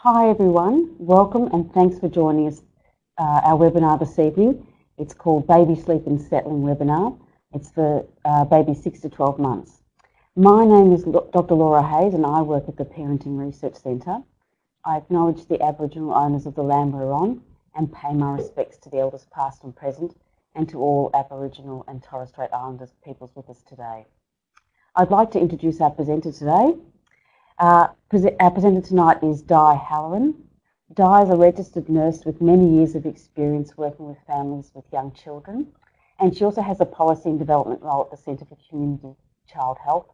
Hi everyone, welcome and thanks for joining us our webinar this evening. It's called Baby Sleep and Settling webinar. It's for babies 6 to 12 months. My name is Dr. Laura Hayes and I work at the Parenting Research Centre. I acknowledge the Aboriginal owners of the land we're on and pay my respects to the elders past and present and to all Aboriginal and Torres Strait Islanders peoples with us today. I'd like to introduce our presenter today. Our presenter tonight is Di Halloran. Di is a registered nurse with many years of experience working with families with young children, and she also has a policy and development role at the Centre for Community Child Health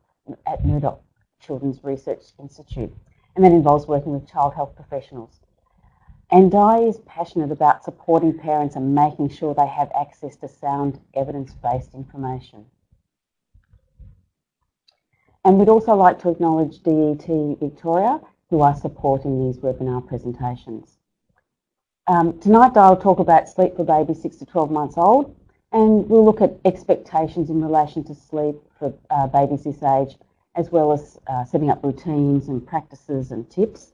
at Murdoch Children's Research Institute, and that involves working with child health professionals. And Di is passionate about supporting parents and making sure they have access to sound evidence-based information. And we'd also like to acknowledge DET Victoria, who are supporting these webinar presentations. Tonight, Di will talk about sleep for babies 6 to 12 months old, and we'll look at expectations in relation to sleep for babies this age, as well as setting up routines and practices and tips.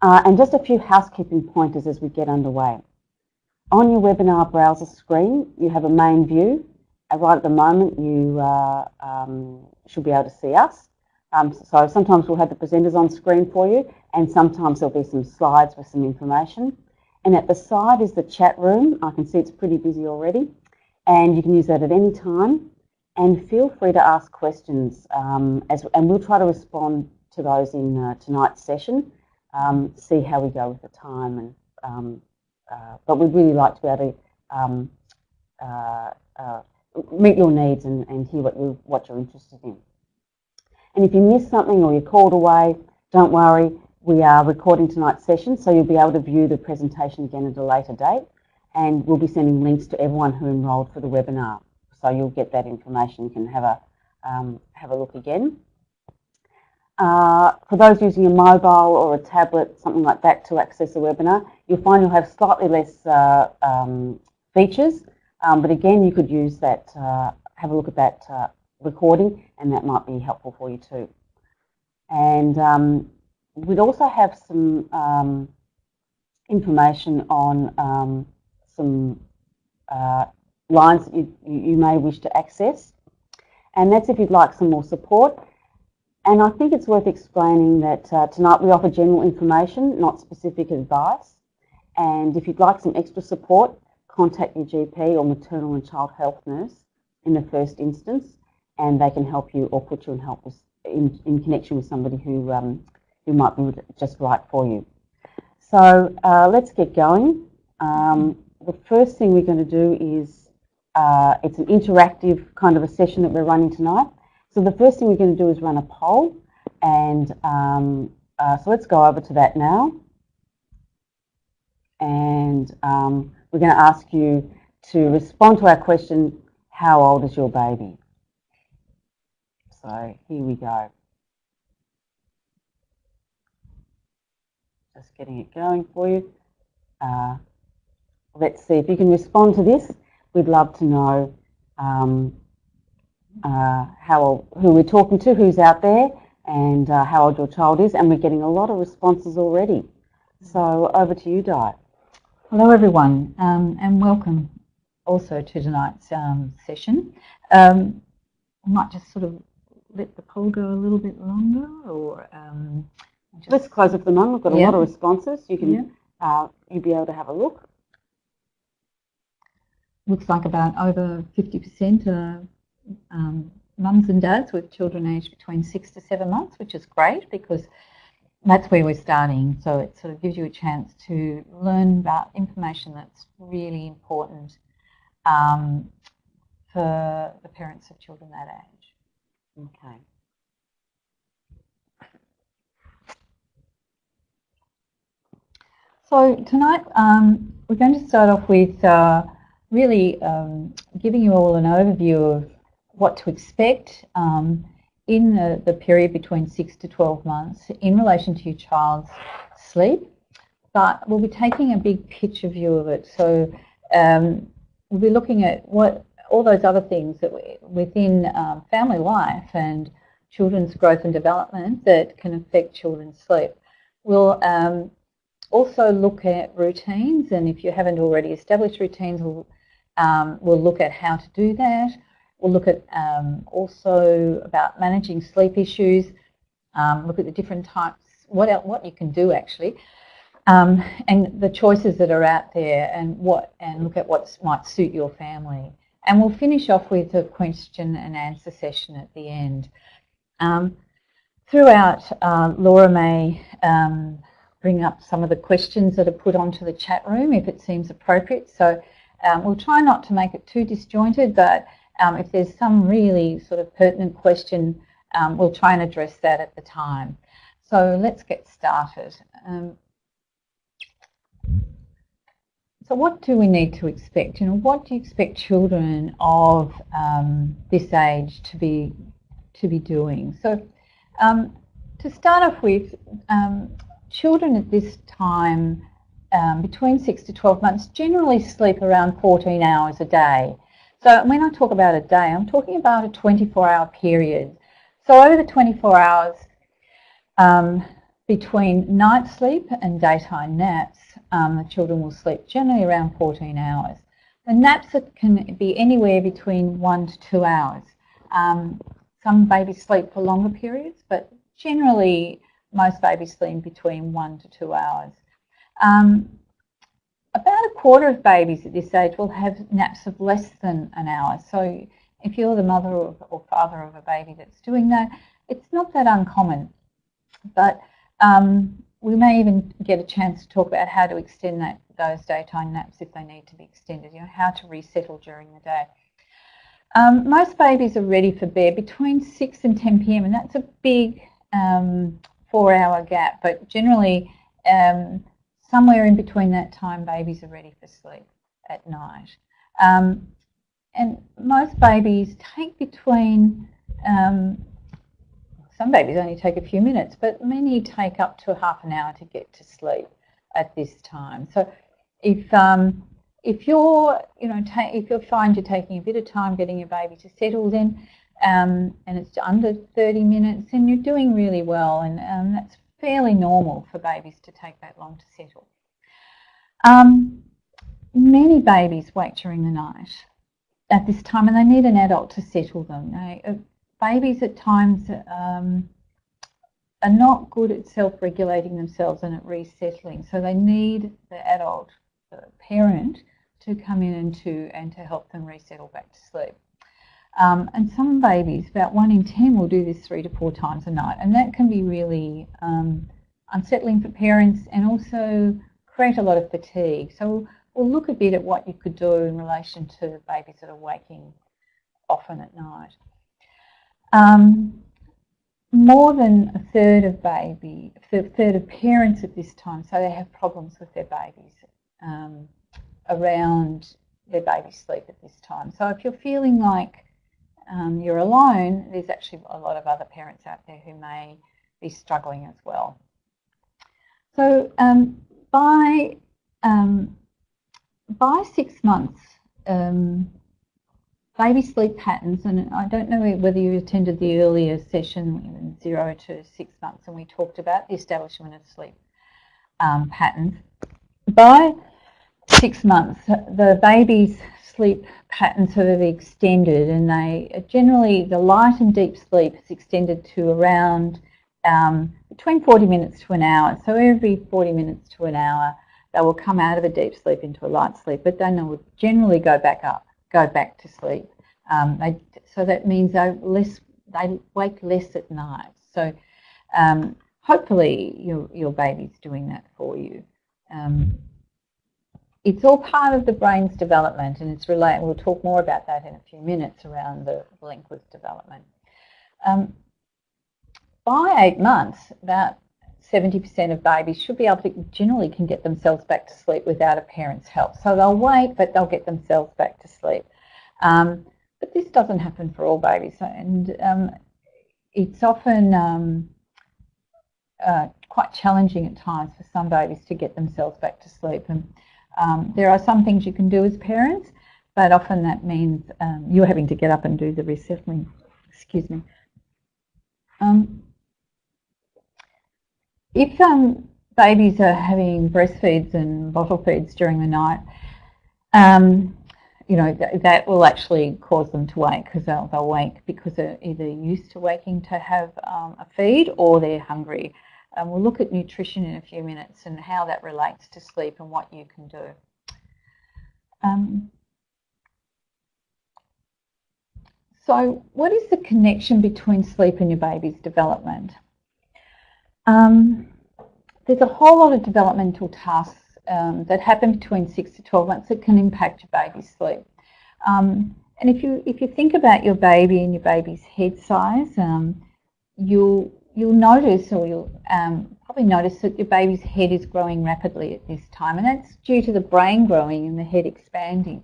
And just a few housekeeping pointers as we get underway. On your webinar browser screen, you have a main view. Right at the moment, you should be able to see us. So sometimes we'll have the presenters on screen for you, and sometimes there'll be some slides with some information. And at the side is the chat room. I can see it's pretty busy already, and you can use that at any time. And feel free to ask questions, and we'll try to respond to those in tonight's session. See how we go with the time, and but we'd really like to be able to meet your needs and hear what you're interested in. And if you miss something or you're called away, don't worry, we are recording tonight's session, so you'll be able to view the presentation again at a later date, and we'll be sending links to everyone who enrolled for the webinar, so you'll get that information. You can have a look again. For those using a mobile or a tablet, something like that, to access the webinar, you'll find you'll have slightly less features. But again, you could use that, have a look at that recording, and that might be helpful for you too. And we'd also have some information on some lines that you may wish to access, and that's if you'd like some more support. And I think it's worth explaining that tonight we offer general information, not specific advice, and if you'd like some extra support, contact your GP or maternal and child health nurse in the first instance, and they can help you or put you in connection with somebody who might be just right for you. So let's get going. The first thing we're going to do is, it's an interactive kind of a session that we're running tonight. So the first thing we're going to do is run a poll, and so let's go over to that now. And we're going to ask you to respond to our question, how old is your baby? So here we go. Just getting it going for you. Let's see if you can respond to this. We'd love to know who we're talking to, who's out there, and how old your child is. And we're getting a lot of responses already. So over to you, Di. Hello everyone, and welcome also to tonight's session. I might just sort of let the poll go a little bit longer, or let's close it for the moment. We've got a lot of responses. You can you'll be able to have a look. Looks like about over 50% are mums and dads with children aged between 6 to 7 months, which is great because that's where we're starting. So it sort of gives you a chance to learn about information that's really important for the parents of children that age. Okay. So tonight we're going to start off with really giving you all an overview of what to expect in the period between 6 to 12 months in relation to your child's sleep, but we'll be taking a big picture view of it. So we'll be looking at what all those other things that within family life and children's growth and development that can affect children's sleep. We'll also look at routines, and if you haven't already established routines, we'll look at how to do that. We'll look at also about managing sleep issues, look at the different types, what you can do actually, and the choices that are out there, and look at what might suit your family. And we'll finish off with a question and answer session at the end. Throughout, Laura may bring up some of the questions that are put onto the chat room if it seems appropriate. So we'll try not to make it too disjointed, but if there's some really sort of pertinent question, we'll try and address that at the time. So let's get started. So what do we need to expect? You know, what do you expect children of this age to be doing? So to start off with, children at this time, between 6 to 12 months, generally sleep around 14 hours a day. So when I talk about a day, I'm talking about a 24-hour period. So over the 24 hours between night sleep and daytime naps, the children will sleep generally around 14 hours. The naps can be anywhere between 1 to 2 hours. Some babies sleep for longer periods, but generally most babies sleep between 1 to 2 hours. About a quarter of babies at this age will have naps of less than an hour. So if you're the mother or father of a baby that's doing that, it's not that uncommon. But we may even get a chance to talk about how to extend those daytime naps if they need to be extended, you know, how to resettle during the day. Most babies are ready for bed between 6 and 10 p.m. and that's a big 4-hour gap, but generally somewhere in between that time babies are ready for sleep at night. And most babies take between, some babies only take a few minutes, but many take up to half an hour to get to sleep at this time. So if you're, you know, if you find you're taking a bit of time getting your baby to settle, then and it's under 30 minutes, then you're doing really well, and that's fairly normal for babies to take that long to settle. Many babies wake during the night at this time, and they need an adult to settle them. Babies at times are not good at self-regulating themselves and at resettling, so they need the adult, the parent, to come in and to help them resettle back to sleep. And some babies, about 1 in 10, will do this 3 to 4 times a night, and that can be really unsettling for parents and also create a lot of fatigue. So we'll look a bit at what you could do in relation to babies that are waking often at night. More than a third of parents at this time, so they have problems with their babies around their baby's sleep at this time. So if you're feeling like you're alone, there's actually a lot of other parents out there who may be struggling as well. So by 6 months, baby sleep patterns, and I don't know whether you attended the earlier session, 0 to 6 months, and we talked about the establishment of sleep patterns. By 6 months, the baby's sleep patterns have extended, and they generally, the light and deep sleep is extended to around between 40 minutes to an hour. So every 40 minutes to an hour, they will come out of a deep sleep into a light sleep, but then they will generally go back to sleep. So that means they wake less at night. So hopefully your baby's doing that for you. It's all part of the brain's development, and it's related. We'll talk more about that in a few minutes around the link with development. By 8 months, about 70% of babies should be able to, generally can get themselves back to sleep without a parent's help. So they'll wake, but they'll get themselves back to sleep. But this doesn't happen for all babies, and it's often quite challenging at times for some babies to get themselves back to sleep. And there are some things you can do as parents, but often that means you're having to get up and do the resettling. Excuse me. babies are having breastfeeds and bottle feeds during the night, you know, that will actually cause them to wake, because they'll wake because they're either used to waking to have a feed or they're hungry. We'll look at nutrition in a few minutes and how that relates to sleep and what you can do. So what is the connection between sleep and your baby's development? There's a whole lot of developmental tasks that happen between 6 to 12 months that can impact your baby's sleep. And if you think about your baby and your baby's head size, you'll notice, or you'll probably notice, that your baby's head is growing rapidly at this time, and that's due to the brain growing and the head expanding.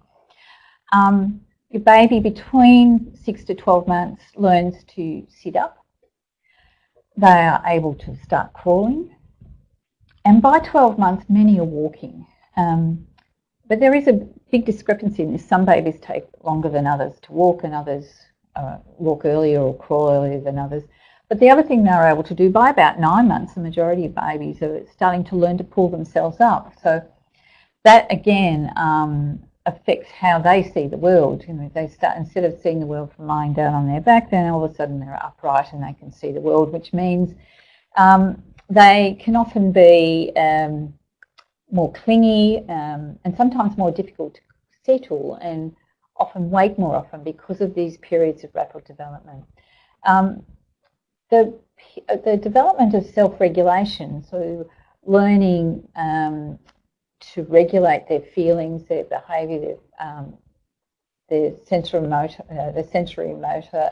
Your baby between 6 to 12 months learns to sit up. They are able to start crawling. And by 12 months, many are walking. But there is a big discrepancy in this. Some babies take longer than others to walk, and others walk earlier or crawl earlier than others. But the other thing they're able to do, by about 9 months, the majority of babies are starting to learn to pull themselves up. So that, again, affects how they see the world. You know, they start, instead of seeing the world from lying down on their back, then all of a sudden they're upright and they can see the world, which means they can often be more clingy and sometimes more difficult to settle, and often wake more often because of these periods of rapid development. The development of self-regulation, so learning to regulate their feelings, their behaviour, their sensory motor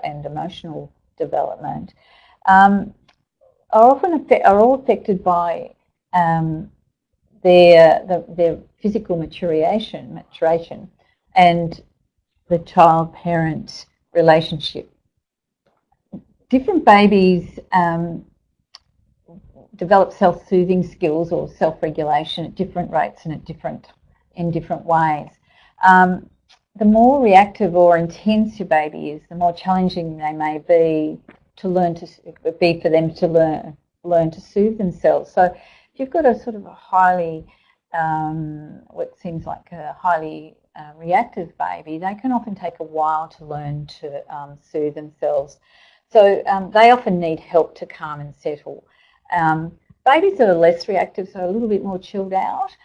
and emotional development, are all affected by their physical maturation and the child-parent relationship. Different babies develop self-soothing skills or self-regulation at different rates and in different ways. The more reactive or intense your baby is, the more challenging they may be for them to learn to soothe themselves. So if you've got a sort of a highly, what seems like a highly reactive baby, they can often take a while to learn to soothe themselves. So they often need help to calm and settle. Babies that are less reactive, so a little bit more chilled out,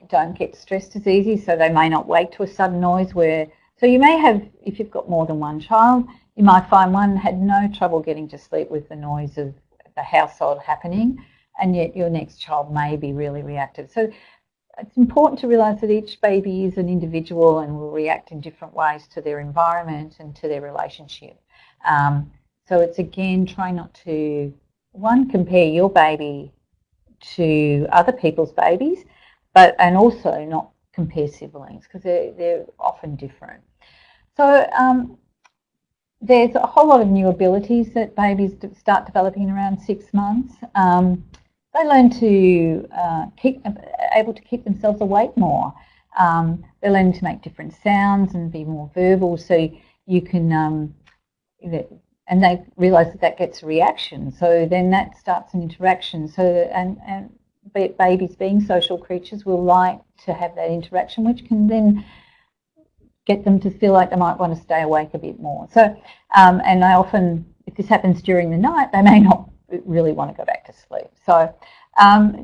don't get stressed as easy, so they may not wake to a sudden noise so you may have, if you've got more than one child, you might find one had no trouble getting to sleep with the noise of the household happening, and yet your next child may be really reactive. So it's important to realise that each baby is an individual and will react in different ways to their environment and to their relationship. So it's, again, try not to, one, compare your baby to other people's babies, and also not compare siblings, because they're often different. So there's a whole lot of new abilities that babies start developing around 6 months. They learn to able to keep themselves awake more. They learn to make different sounds and be more verbal, so you can, and they realise that gets a reaction. So then that starts an interaction. So and babies, being social creatures, will like to have that interaction, which can then get them to feel like they might want to stay awake a bit more. So, and they often, if this happens during the night, they may not really want to go back to sleep. So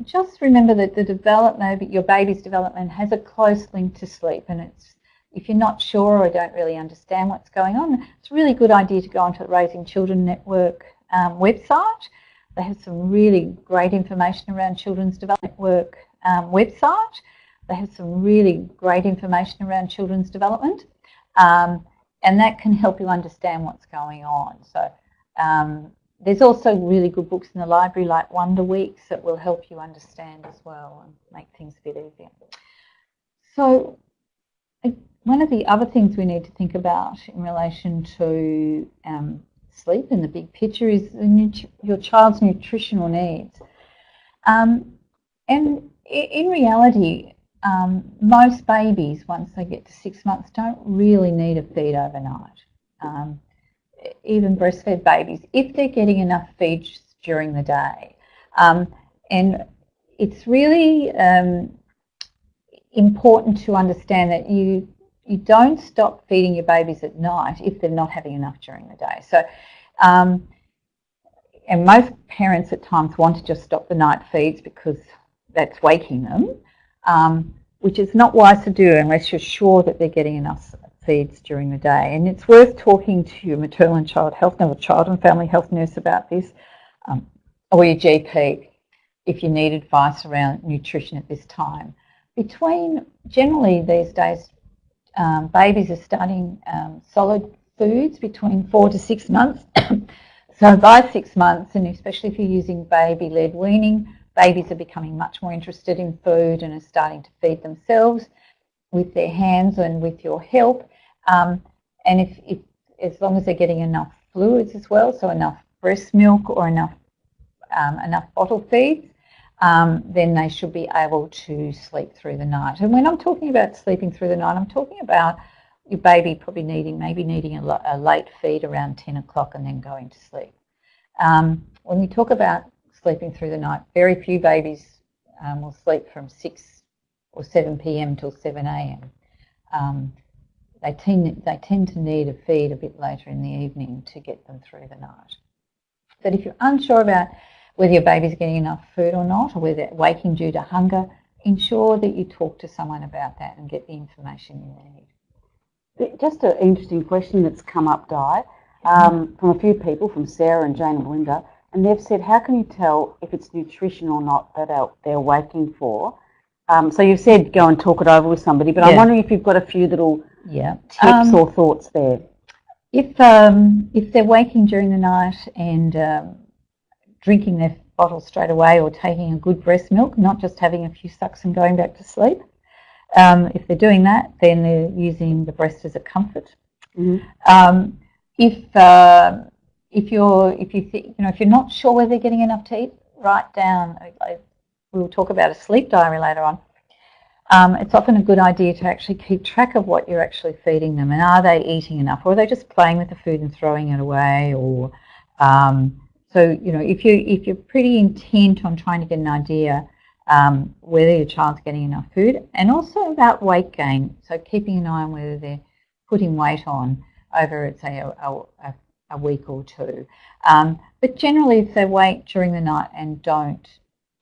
just remember that your baby's development has a close link to sleep, and if you're not sure or don't really understand what's going on, it's a really good idea to go onto the Raising Children Network website. They have some really great information around Children's Development Network website. They have some really great information around children's development, and that can help you understand what's going on. So there's also really good books in the library, like Wonder Weeks, that will help you understand as well and make things a bit easier. So one of the other things we need to think about in relation to sleep in the big picture is your child's nutritional needs. And in reality, most babies, once they get to 6 months, don't really need a feed overnight. Even breastfed babies, if they're getting enough feeds during the day. And And it's really important to understand that you don't stop feeding your babies at night if they're not having enough during the day. So, and most parents at times want to just stop the night feeds because that's waking them, which is not wise to do unless you're sure that they're getting enough feeds during the day. And it's worth talking to your maternal and child health, no, child and family health nurse about this, or your GP if you need advice around nutrition at this time. Generally these days, babies are starting solid foods between 4 to 6 months. So by 6 months, and especially if you're using baby-led weaning, babies are becoming much more interested in food and are starting to feed themselves with their hands and with your help. And if as long as they're getting enough fluids as well, so enough breast milk or enough bottle feeds, then they should be able to sleep through the night. And when I'm talking about sleeping through the night, I'm talking about your baby probably needing a late feed around 10 o'clock and then going to sleep. When we talk about sleeping through the night, very few babies will sleep from 6 or 7 p.m. till 7 a.m. They tend to need a feed a bit later in the evening to get them through the night. But if you're unsure about whether your baby's getting enough food or not, or whether they're waking due to hunger, ensure that you talk to someone about that and get the information you need. Just an interesting question that's come up, Di, from a few people, from Sarah and Jane and Belinda, and they've said, how can you tell if it's nutrition or not that they're waking for? So you've said go and talk it over with somebody, but I'm wondering if you've got a few little tips or thoughts there. If they're waking during the night and drinking their bottle straight away or taking a good breast milk, not just having a few sucks and going back to sleep, if they're doing that, then they're using the breast as a comfort. Mm-hmm. If you're not sure whether they're getting enough to eat, write down. We'll talk about a sleep diary later on. It's often a good idea to actually keep track of what you're actually feeding them, and are they eating enough, or are they just playing with the food and throwing it away, or so if you're pretty intent on trying to get an idea whether your child's getting enough food, and also about weight gain, so keeping an eye on whether they're putting weight on over, say, a week or two. But generally, if they wake during the night and don't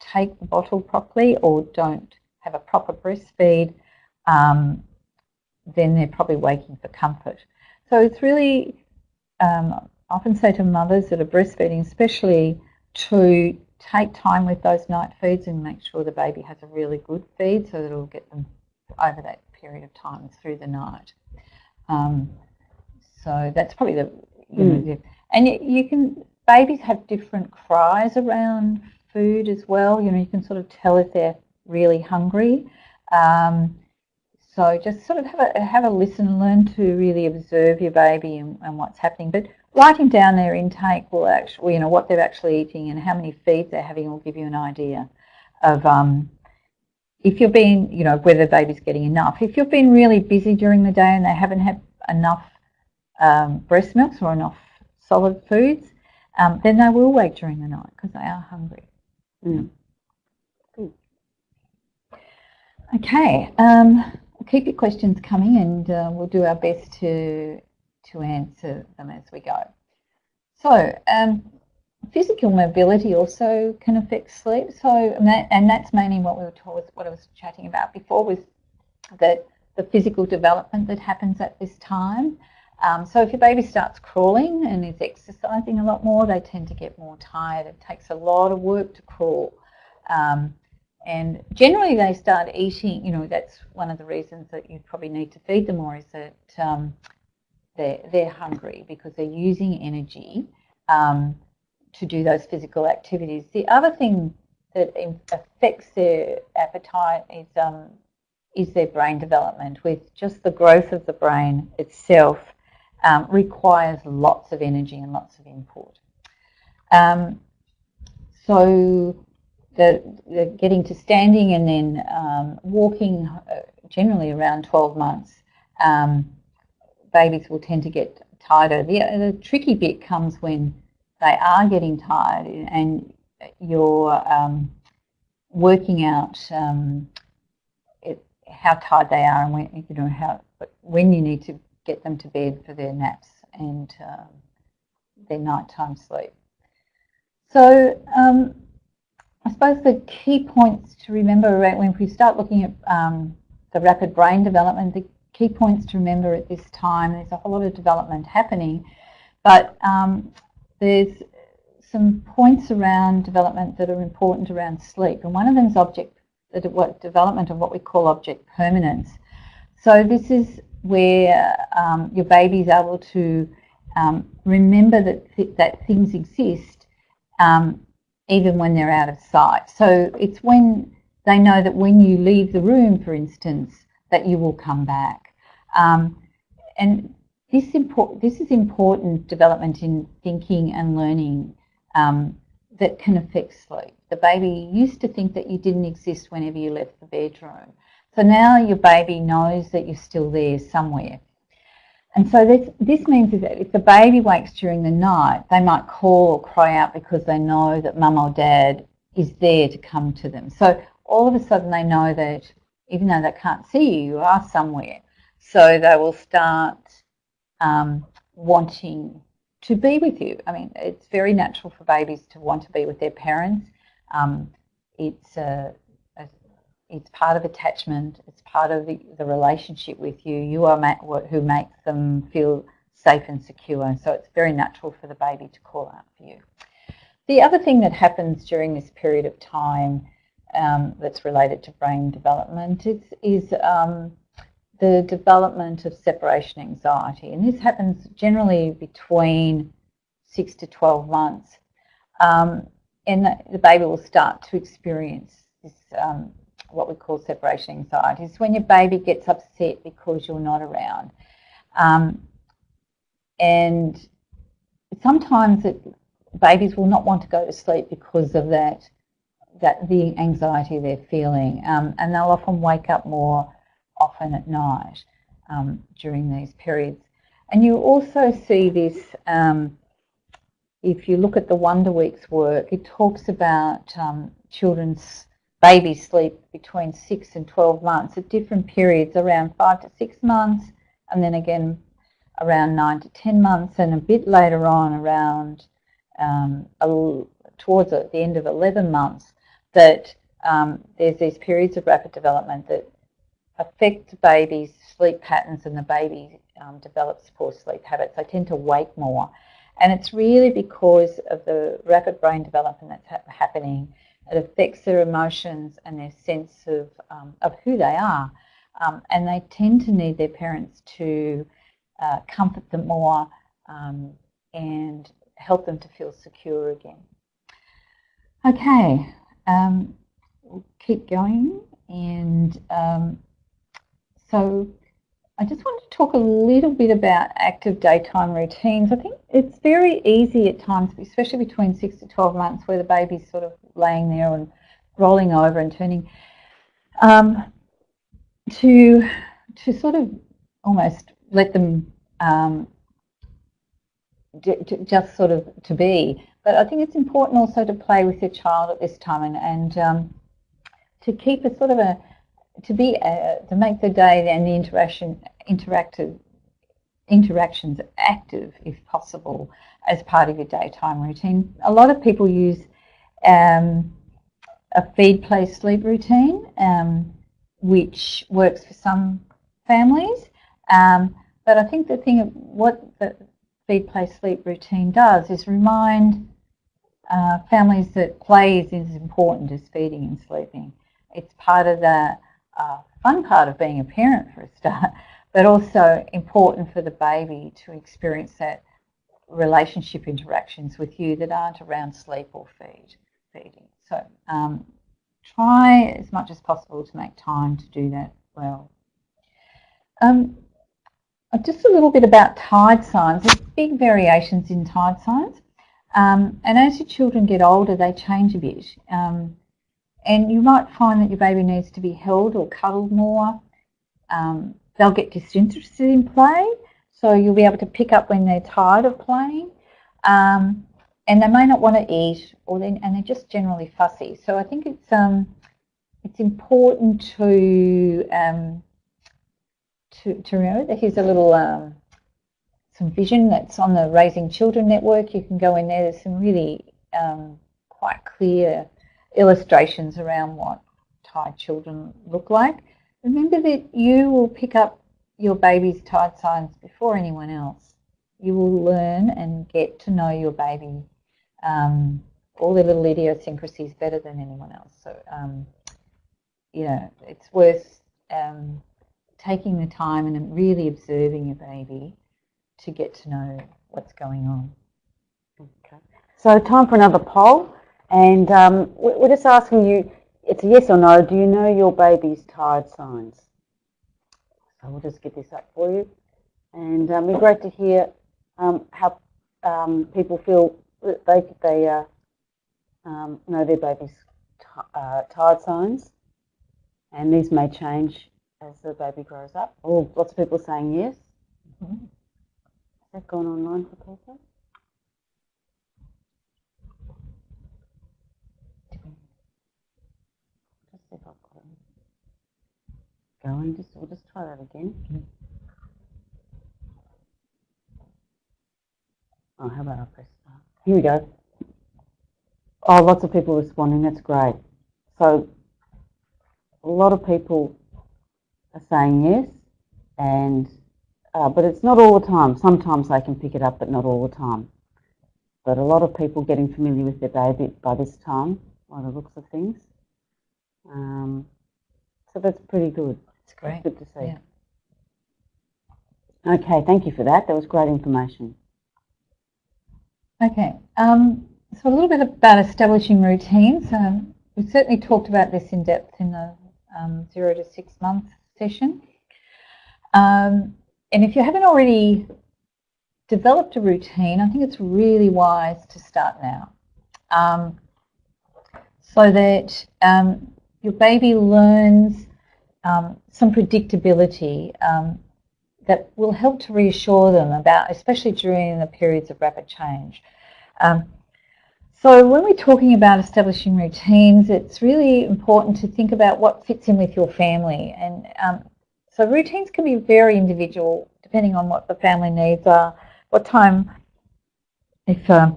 take the bottle properly or don't have a proper breastfeed, then they're probably waking for comfort. So it's really, I often say to mothers that are breastfeeding especially, to take time with those night feeds and make sure the baby has a really good feed so that it'll get them over that period of time through the night. So that's probably babies have different cries around food as well. You can sort of tell if they're really hungry. So just sort of have a listen and learn to really observe your baby and what's happening. But writing down their intake will actually, what they're actually eating and how many feeds they're having will give you an idea of if you've been, whether the baby's getting enough. If you've been really busy during the day and they haven't had enough breast milks or enough solid foods, then they will wake during the night because they are hungry. Mm. Okay, keep your questions coming, and we'll do our best to answer them as we go. So, physical mobility also can affect sleep. So, and that's mainly what I was chatting about before, was that the physical development that happens at this time. So if your baby starts crawling and is exercising a lot more, they tend to get more tired. It takes a lot of work to crawl. And generally they start eating, that's one of the reasons that you probably need to feed them more, is that they're hungry because they're using energy to do those physical activities. The other thing that affects their appetite is their brain development. With just the growth of the brain itself requires lots of energy and lots of input. So the getting to standing and then walking, generally around 12 months, babies will tend to get tighter. The tricky bit comes when they are getting tired and you're working out how tired they are and when you need to get them to bed for their naps and their nighttime sleep. So I suppose the key points to remember when we start looking at the rapid brain development, the key points to remember at this time, there's a whole lot of development happening, but there's some points around development that are important around sleep, and one of them is development of what we call object permanence. So this is where your baby's able to remember that things exist even when they're out of sight. So it's when they know that when you leave the room, for instance, that you will come back. And this is important development in thinking and learning that can affect sleep. The baby used to think that you didn't exist whenever you left the bedroom. So now your baby knows that you're still there somewhere. And so this means that if the baby wakes during the night, they might call or cry out because they know that mum or dad is there to come to them. So all of a sudden they know that even though they can't see you, you are somewhere. So they will start wanting to be with you. I mean, it's very natural for babies to want to be with their parents. It's part of attachment. It's part of the relationship with you. You are who makes them feel safe and secure. So it's very natural for the baby to call out for you. The other thing that happens during this period of time that's related to brain development is the development of separation anxiety. And this happens generally between 6 to 12 months. And the baby will start to experience this what we call separation anxiety. It's when your baby gets upset because you're not around. And sometimes babies will not want to go to sleep because of the anxiety they're feeling. And they'll often wake up more often at night during these periods. And you also see this, if you look at the Wonder Weeks work, it talks about babies sleep between 6 and 12 months at different periods, around 5 to 6 months, and then again around 9 to 10 months, and a bit later on around towards the end of 11 months, that there's these periods of rapid development that affect the baby's sleep patterns, and the baby develops poor sleep habits. They tend to wake more. And it's really because of the rapid brain development that's happening. It affects their emotions and their sense of who they are. And they tend to need their parents to comfort them more and help them to feel secure again. Okay, we'll keep going. And so I just want to talk a little bit about active daytime routines. I think it's very easy at times, especially between 6 to 12 months, where the baby's sort of laying there and rolling over and turning, to sort of almost let them just sort of to be. But I think it's important also to play with your child at this time and to keep a sort of to make the day and the interactions active, if possible, as part of your daytime routine. A lot of people use a feed, play, sleep routine, which works for some families. But I think what the feed, play, sleep routine does is remind families that play is as important as feeding and sleeping. It's part of the fun part of being a parent, for a start, but also important for the baby to experience that relationship interactions with you that aren't around sleep or feeding. So try as much as possible to make time to do that well. Just a little bit about tide signs. There's big variations in tide signs. And as your children get older, they change a bit. And you might find that your baby needs to be held or cuddled more. They'll get disinterested in play, so you'll be able to pick up when they're tired of playing. And they may not want to eat, and they're just generally fussy. So I think it's it's important to remember that here's a little some vision that's on the Raising Children network. You can go in there. There's some really quite clear illustrations around what tired children look like. Remember that you will pick up your baby's tired signs before anyone else. You will learn and get to know your baby, all their little idiosyncrasies better than anyone else. So, you know, it's worth taking the time and really observing your baby to get to know what's going on. Okay. So time for another poll, and we're just asking you, it's a yes or no, do you know your baby's tired signs? So we'll just get this up for you. And it'd be great to hear how people feel that they know their baby's tired signs. And these may change as the baby grows up. Oh, lots of people saying yes. Mm-hmm. Has that gone online for people? Just see if I've got it going. We'll just try that again. Oh, how about I press start? Here we go. Oh, lots of people responding. That's great. So a lot of people are saying yes, and but it's not all the time. Sometimes they can pick it up, but not all the time. But a lot of people getting familiar with their baby by this time, by the looks of things. So that's pretty good. It's great. It's good to see. Yeah. Okay, thank you for that. That was great information. Okay, so a little bit about establishing routines. We certainly talked about this in depth in the 0 to 6 month session. And if you haven't already developed a routine, I think it's really wise to start now, so that your baby learns some predictability that will help to reassure them about, especially during the periods of rapid change. So when we're talking about establishing routines, it's really important to think about what fits in with your family. And so routines can be very individual, depending on what the family needs are. What time, if you're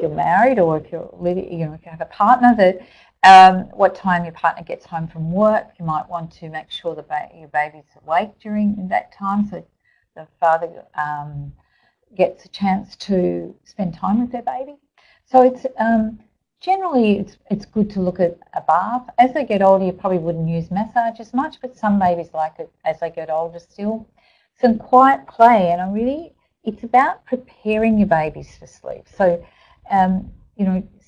married, or if you're living, if you have a partner, that what time your partner gets home from work, you might want to make sure that your baby's awake during that time, so the father gets a chance to spend time with their baby. So it's generally it's good to look at a bath. As they get older, you probably wouldn't use massage as much, but some babies like it as they get older still. Some quiet play, and it's about preparing your babies for sleep. So,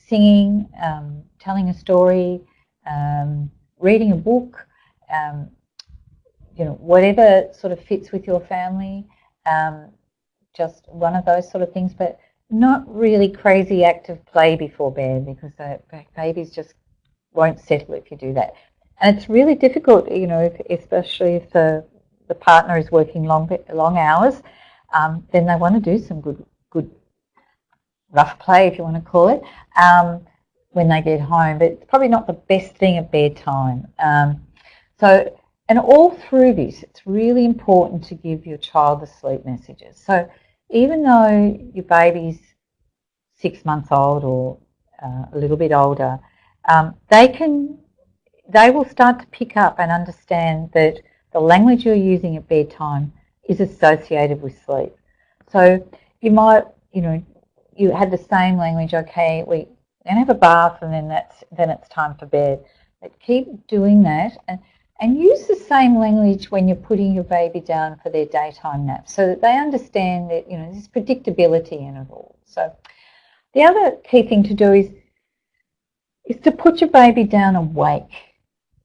singing, telling a story, reading a book, whatever sort of fits with your family, just one of those sort of things, but not really crazy active play before bed, because the babies just won't settle if you do that. And it's really difficult, especially if the partner is working long hours, then they want to do some good rough play, if you want to call it, when they get home. But it's probably not the best thing at bedtime. And all through this, it's really important to give your child the sleep messages. So even though your baby's 6 months old or a little bit older, they will start to pick up and understand that the language you're using at bedtime is associated with sleep. So you might, you had the same language. Okay, we're going to have a bath, and then it's time for bed. But keep doing that, and use the same language when you're putting your baby down for their daytime nap, so that they understand that there's predictability in it all. So the other key thing to do is to put your baby down awake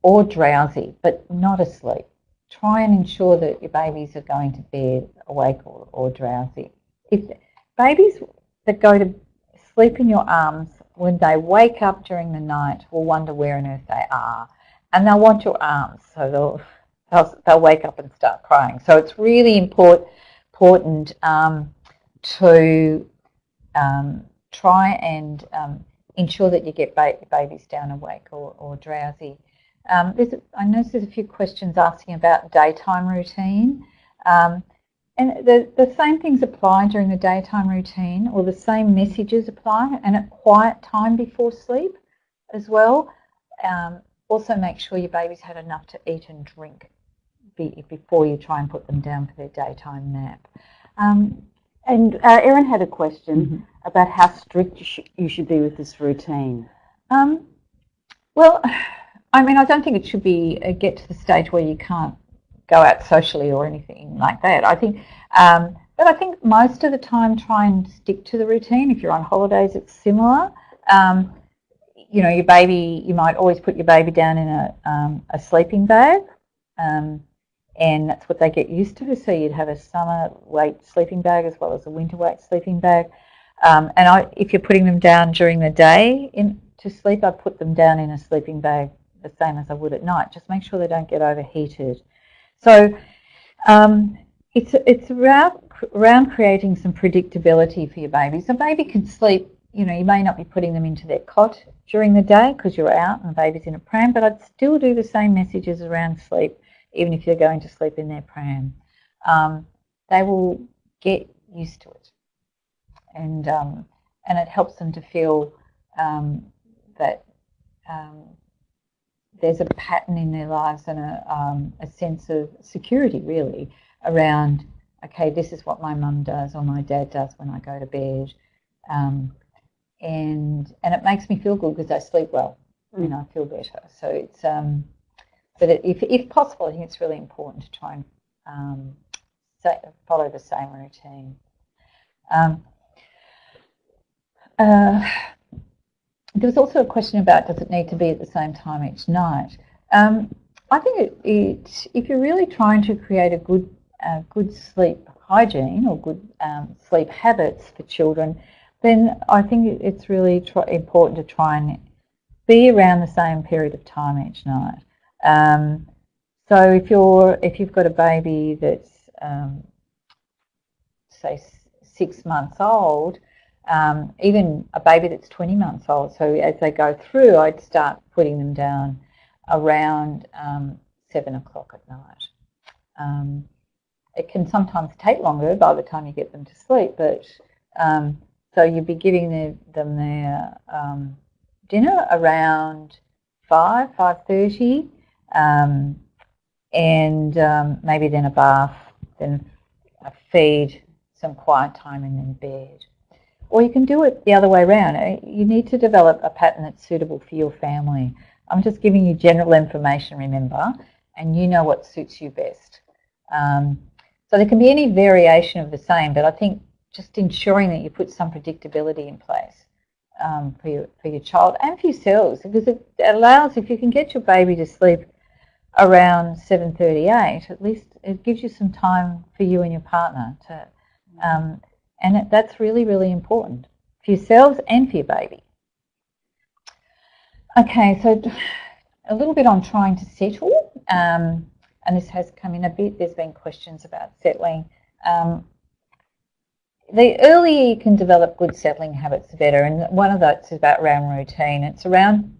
or drowsy, but not asleep. Try and ensure that your babies are going to bed awake or drowsy. If babies that go to sleep in your arms, when they wake up during the night, will wonder where on earth they are, and they'll want your arms, so they'll wake up and start crying. So it's really important to try and ensure that you get babies down awake or drowsy. I noticed there's a few questions asking about daytime routine. And the same things apply during the daytime routine, or the same messages apply, and at quiet time before sleep as well. Also make sure your baby's had enough to eat and drink before you try and put them down for their daytime nap. And Erin had a question about how strict you should be with this routine. Well, I mean, I don't think it should be get to the stage where you can't go out socially or anything like that. I think, but I think most of the time try and stick to the routine. If you're on holidays, it's similar. You know, your baby, you might always put your baby down in a sleeping bag, and that's what they get used to. So you'd have a summer weight sleeping bag as well as a winter weight sleeping bag. If you're putting them down during the day to sleep, I put them down in a sleeping bag the same as I would at night. Just make sure they don't get overheated. So it's around creating some predictability for your baby. So baby can sleep, you know, you may not be putting them into their cot during the day because you're out and the baby's in a pram, but I'd still do the same messages around sleep, even if you're going to sleep in their pram. They will get used to it. And it helps them to feel that there's a pattern in their lives and a sense of security, really, around, okay, this is what my mum does or my dad does when I go to bed. And it makes me feel good because I sleep well and I feel better. So it's, but if possible, I think it's really important to try and follow the same routine. There was also a question about, does it need to be at the same time each night? I think if you're really trying to create a good sleep hygiene or good sleep habits for children, then I think it's really important to try and be around the same period of time each night. So if you've got a baby that's say 6 months old, even a baby that's 20 months old, so as they go through, I'd start putting them down around 7 o'clock at night. It can sometimes take longer by the time you get them to sleep, but so you'd be giving them their dinner around 5:30, and maybe then a bath, then a feed, some quiet time, and then bed. Or you can do it the other way around. You need to develop a pattern that's suitable for your family. I'm just giving you general information, remember, and you know what suits you best. So there can be any variation of the same, but I think just ensuring that you put some predictability in place for your child and for yourselves, because it allows, if you can get your baby to sleep around 7:38, at least it gives you some time for you and your partner to, and that's really, really important for yourselves and for your baby. Okay, so a little bit on trying to settle, and this has come in a bit. There's been questions about settling. The earlier you can develop good settling habits, the better, and one of those is about around routine. It's around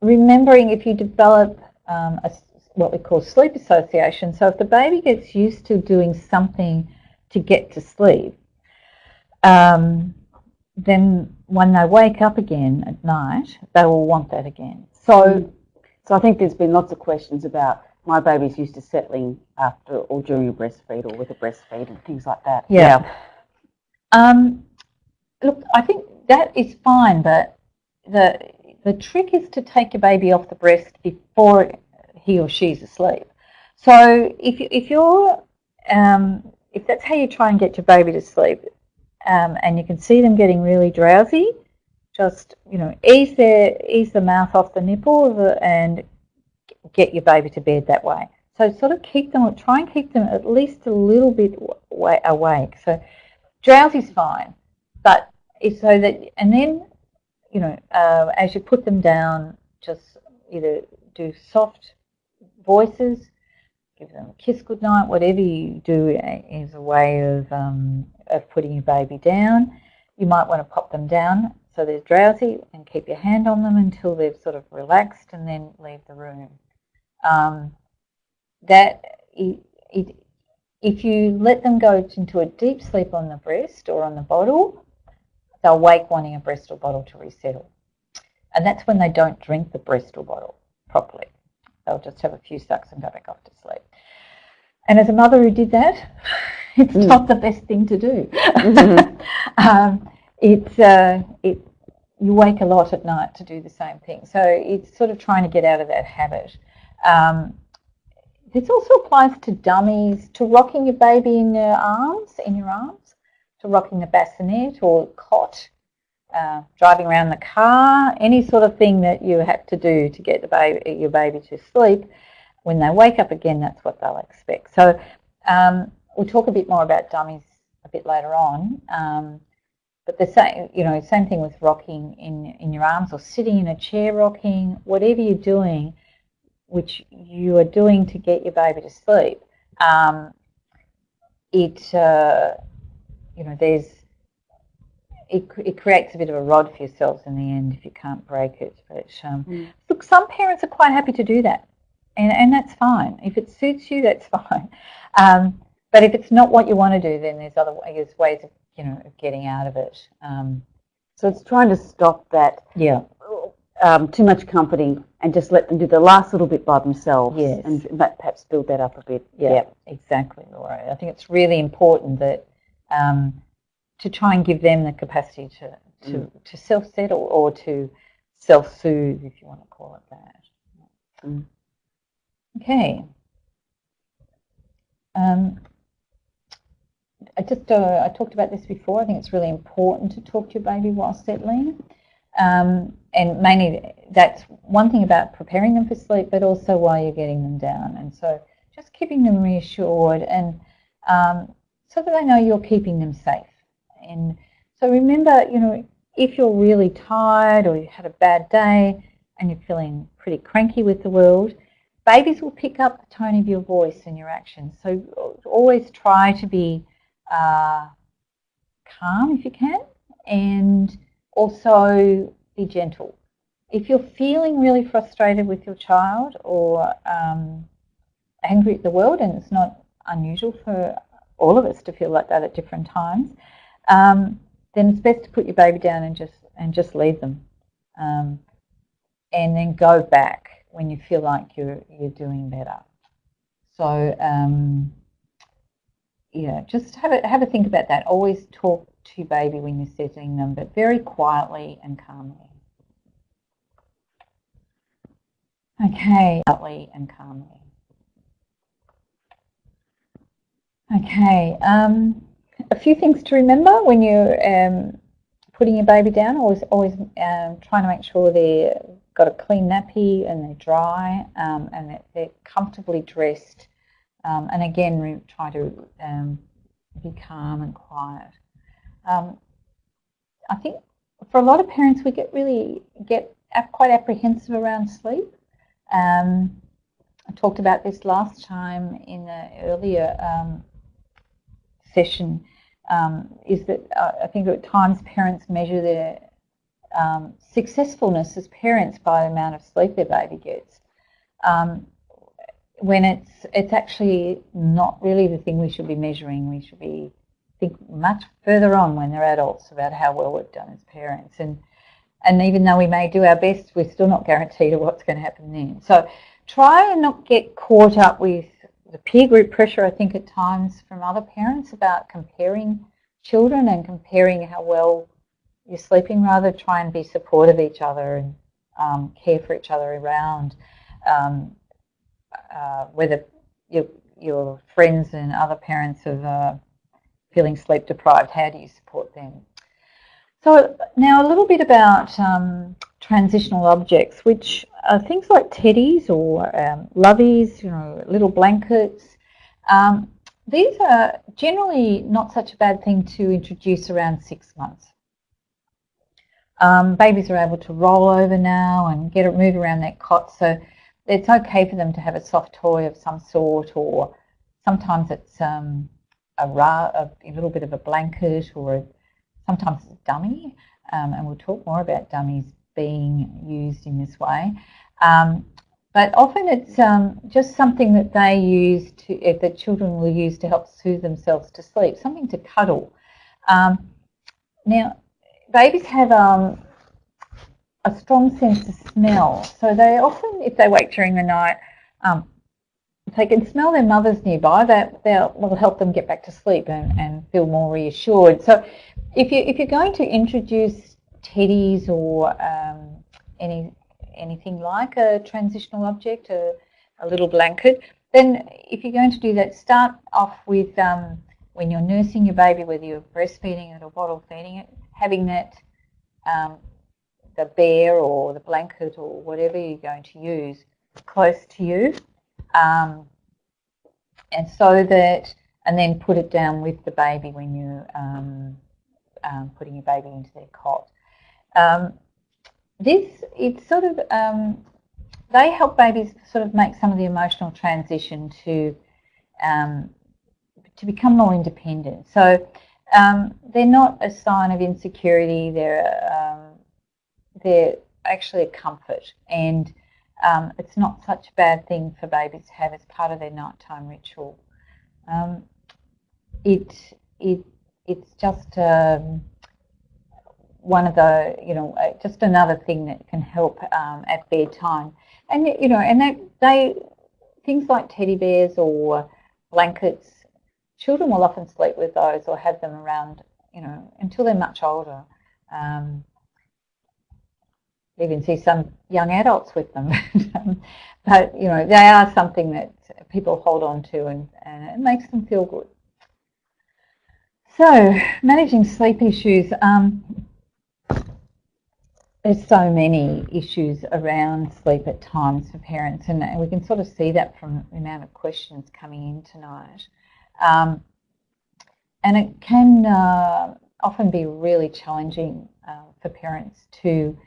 remembering if you develop what we call sleep association. So if the baby gets used to doing something to get to sleep, then when they wake up again at night, they will want that again. So I think there's been lots of questions about my baby's used to settling after or during a breastfeed or with a breastfeed and things like that. Yeah. Look, I think that is fine, but the trick is to take your baby off the breast before he or she's asleep. So if that's how you try and get your baby to sleep, and you can see them getting really drowsy, just ease the mouth off the nipple and get your baby to bed that way. So sort of try and keep them at least a little bit awake. So drowsy's fine, but it's so that, and then as you put them down, just either do soft voices, give them a kiss goodnight, whatever you do is a way of putting your baby down. You might want to pop them down So they're drowsy, and keep your hand on them until they've sort of relaxed, and then leave the room. If you let them go into a deep sleep on the breast or on the bottle, they'll wake wanting a breast or bottle to resettle. And that's when they don't drink the breast or bottle properly. They'll just have a few sucks and go back off to sleep. And as a mother who did that, it's not the best thing to do. You wake a lot at night to do the same thing. So it's sort of trying to get out of that habit. This also applies to dummies, to rocking your baby in your arms, to rocking the bassinet or cot, driving around the car, any sort of thing that you have to do to get your baby to sleep. When they wake up again, that's what they'll expect. So we'll talk a bit more about dummies a bit later on. But the same thing with rocking in your arms or sitting in a chair rocking, whatever you're doing, which you are doing to get your baby to sleep. It creates a bit of a rod for yourselves in the end if you can't break it. But look, some parents are quite happy to do that, and that's fine. If it suits you, that's fine. But if it's not what you want to do, then there's ways of getting out of it. So it's trying to stop that. Yeah. Too much company and just let them do the last little bit by themselves. Yes. And perhaps build that up a bit. Yeah, exactly, Laura. I think it's really important that to try and give them the capacity to self-settle or to self-soothe, if you want to call it that. Okay. I talked about this before. I think it's really important to talk to your baby while settling. And mainly that's one thing about preparing them for sleep, but also while you're getting them down. And so just keeping them reassured and so that they know you're keeping them safe. And so remember, if you're really tired or you had a bad day and you're feeling pretty cranky with the world, babies will pick up the tone of your voice and your actions. So always try to be calm if you can, and also be gentle. If you're feeling really frustrated with your child or angry at the world, and it's not unusual for all of us to feel like that at different times, then it's best to put your baby down and just leave them, and then go back when you feel like you're doing better. So just have a think about that. Always talk to baby when you're settling them, but very quietly and calmly. Okay, quietly and calmly. Okay, a few things to remember when you're putting your baby down. Always trying to make sure they've got a clean nappy and they're dry and that they're comfortably dressed. And again, try to be calm and quiet. I think for a lot of parents, we get quite apprehensive around sleep. I talked about this last time in the earlier session. Is that I think at times parents measure their successfulness as parents by the amount of sleep their baby gets. When it's actually not really the thing we should be measuring. We should be think much further on when they're adults about how well we've done as parents. And even though we may do our best, we're still not guaranteed of what's going to happen then. So try and not get caught up with the peer group pressure, I think, at times from other parents about comparing children and comparing how well you're sleeping. Rather try and be supportive of each other and care for each other around whether your friends and other parents are feeling sleep deprived. How do you support them? So now a little bit about transitional objects, which are things like teddies or loveys, little blankets. These are generally not such a bad thing to introduce around 6 months. Babies are able to roll over now and move around their cot, so it's okay for them to have a soft toy of some sort, or sometimes it's a little bit of a blanket, or sometimes it's a dummy. and we'll talk more about dummies being used in this way. But often it's just something that they use that children will use to help soothe themselves to sleep, something to cuddle. Now, babies have a strong sense of smell, so they often, if they wake during the night, if they can smell their mothers nearby, that will help them get back to sleep and feel more reassured. So if you're going to introduce teddies or anything like a transitional object, a little blanket, then if you're going to do that, start off with when you're nursing your baby, whether you're breastfeeding it or bottle feeding it, having that the bear or the blanket or whatever you're going to use close to you, and so that, and then put it down with the baby when you're putting your baby into their cot. It's sort of, they help babies sort of make some of the emotional transition to become more independent. So they're not a sign of insecurity, they're actually a comfort, and it's not such a bad thing for babies to have as part of their nighttime ritual. It's just one of the, just another thing that can help at bedtime. And, and things like teddy bears or blankets, children will often sleep with those or have them around, until they're much older. You can see some young adults with them. But, they are something that people hold on to and it makes them feel good. So, managing sleep issues. There's so many issues around sleep at times for parents, and we can sort of see that from the amount of questions coming in tonight. And it can often be really challenging for parents to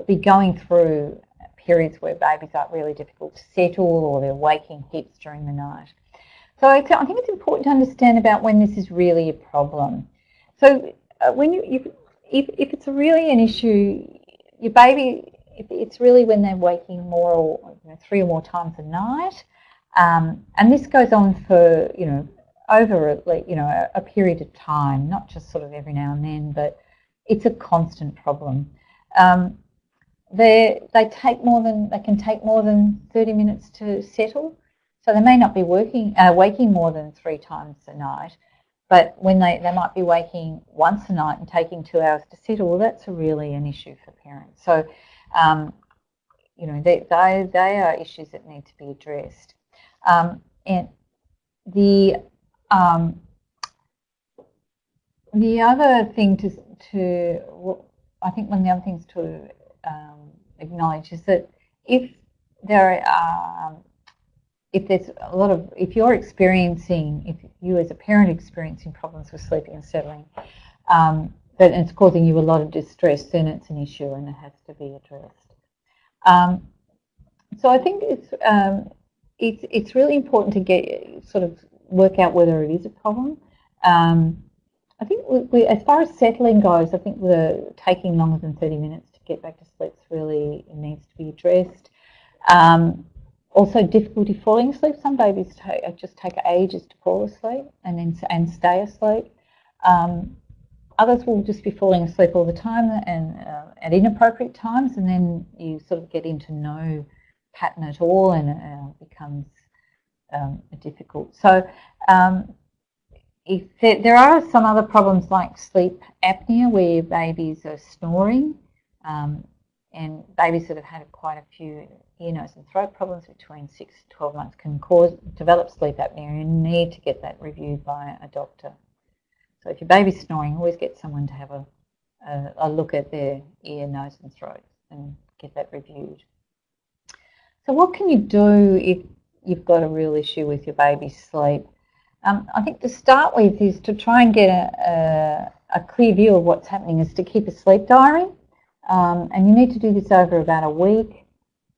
be going through periods where babies are really difficult to settle or they're waking heaps during the night. So I think it's important to understand about when this is really a problem. So when if it's really an issue, your baby, if it's really when they're waking more or 3 or more times a night, and this goes on for over a period of time, not just sort of every now and then, but it's a constant problem. They can take more than 30 minutes to settle, so they may not be waking more than 3 times a night. But when they might be waking once a night and taking 2 hours to settle, well, that's really an issue for parents. So, they are issues that need to be addressed. And the other thing I think one of the other things to acknowledge is that if you as a parent experiencing problems with sleeping and settling, that it's causing you a lot of distress, then it's an issue and it has to be addressed. So I think it's really important to work out whether it is a problem. I think as far as settling goes, I think the taking longer than 30 minutes to get back to sleep really needs to be addressed. Also, difficulty falling asleep. Some babies just take ages to fall asleep and stay asleep. Others will just be falling asleep all the time and at inappropriate times, and then you sort of get into no pattern at all, and it becomes difficult. So, if there are some other problems like sleep apnea, where babies are snoring, and babies that have had quite a few ear, nose and throat problems between 6 to 12 months can develop sleep apnea, and you need to get that reviewed by a doctor. So if your baby's snoring, always get someone to have a look at their ear, nose and throat and get that reviewed. So what can you do if you've got a real issue with your baby's sleep? I think to start with is to try and get a clear view of what's happening, is to keep a sleep diary. And you need to do this over about a week.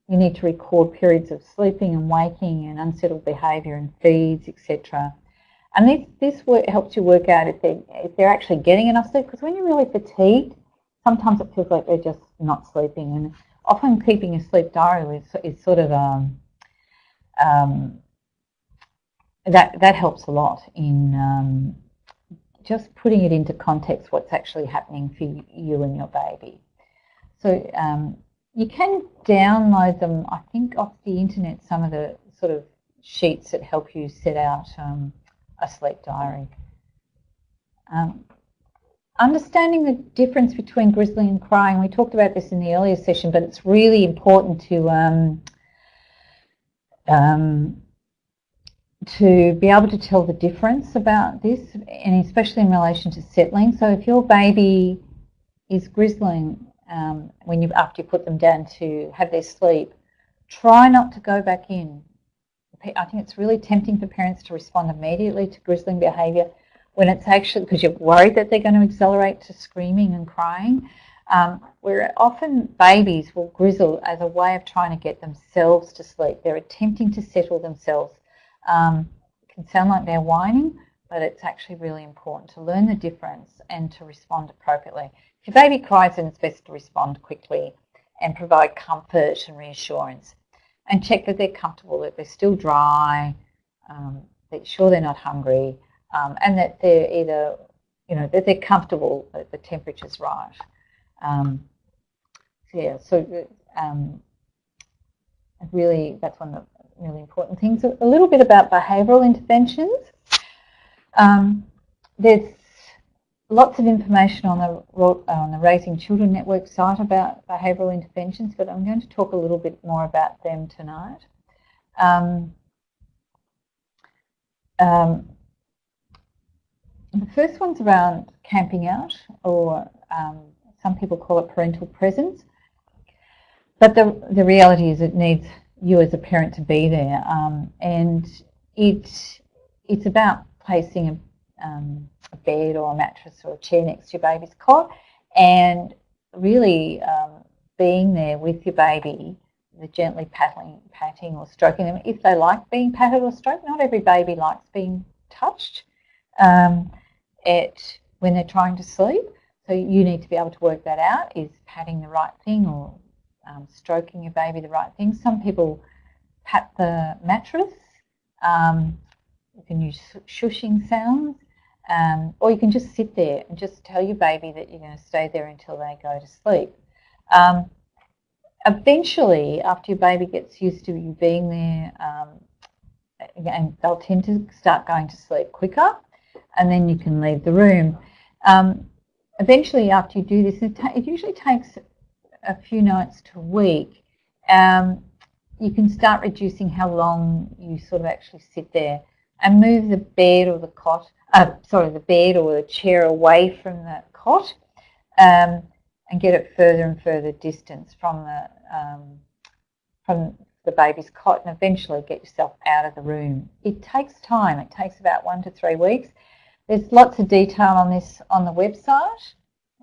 You need to record periods of sleeping and waking and unsettled behaviour and feeds, etc. And this helps you work out if they're actually getting enough sleep, because when you're really fatigued, sometimes it feels like they're just not sleeping. And often keeping a sleep diary is sort of that helps a lot in just putting it into context what's actually happening for you and your baby. So you can download them, I think, off the internet, some of the sort of sheets that help you set out a sleep diary. Understanding the difference between grizzling and crying, we talked about this in the earlier session, but it's really important to be able to tell the difference about this, and especially in relation to settling. So if your baby is grizzling after you put them down to have their sleep, try not to go back in. I think it's really tempting for parents to respond immediately to grizzling behaviour when it's actually because you're worried that they're going to accelerate to screaming and crying. Where often babies will grizzle as a way of trying to get themselves to sleep. They're attempting to settle themselves. It can sound like they're whining, but it's actually really important to learn the difference and to respond appropriately. If your baby cries, then it's best to respond quickly and provide comfort and reassurance. And check that they're comfortable, that they're still dry, that you're sure they're not hungry, and that they're either, that they're comfortable, that the temperature's right. Really, that's one of the really important things. A little bit about behavioural interventions. There's lots of information on the Raising Children Network site about behavioural interventions, but I'm going to talk a little bit more about them tonight. The first one's around camping out, or some people call it parental presence. But the reality is it needs you as a parent to be there, and it's about placing a bed or a mattress or a chair next to your baby's cot, and really being there with your baby, gently patting or stroking them if they like being patted or stroked. Not every baby likes being touched when they're trying to sleep, so you need to be able to work that out. Is patting the right thing, or stroking your baby the right thing? Some people pat the mattress. You can use shushing sounds. Or you can just sit there and just tell your baby that you're going to stay there until they go to sleep. Eventually, after your baby gets used to you being there, and they'll tend to start going to sleep quicker, and then you can leave the room. Eventually, after you do this, it usually takes a few nights to a week. You can start reducing how long you sort of actually sit there, and move the bed or the cot. The bed or the chair away from the cot, and get it further and further distance from the baby's cot, and eventually get yourself out of the room. It takes time. It takes about 1 to 3 weeks. There's lots of detail on this on the website,